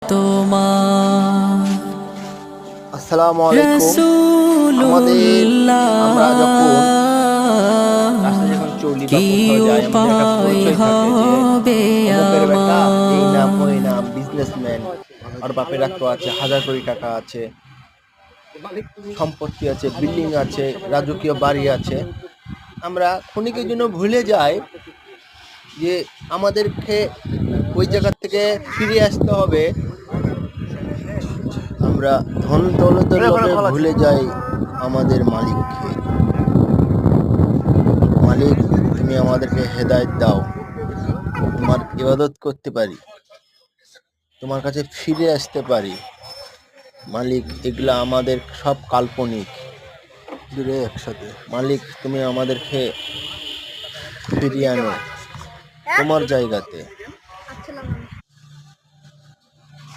তোমার আসসালামু আলাইকুম। আমরা যখন রাস্তায় যখন চলি বা কি কোথাও যাই, আমাদের একটা উপায় পরিচয় থাকে যে হবে অমুকের বেটা, এই নাম আমার। ওই নাম, বিজনেসম্যান, আর বাপের তো আছে, হাজার কোটি টাকা আছে, সম্পত্তি আছে, বিল্ডিং আছে, রাজকীয় বাড়ি আছে। আমরা ক্ষণিকের জন্য ভুলে যাই যে আমাদেরকে ওই জায়গা থেকে ফিরে আসতে হবে। আমরা ধন দৌলতের লোভে ভুলে যাই আমাদের মালিককে। মালিক, তুমি আমাদেরকে হেদায়েত দাও, তোমার ইবাদত করতে পারি, তোমার কাছে ফিরে আসতে পারি। মালিক, এগুলা আমাদের সব কাল্পনিক। দূরে একসাথে মালিক, তুমি আমাদেরকে ফিরিয়ে আনো তোমার জায়গাতে।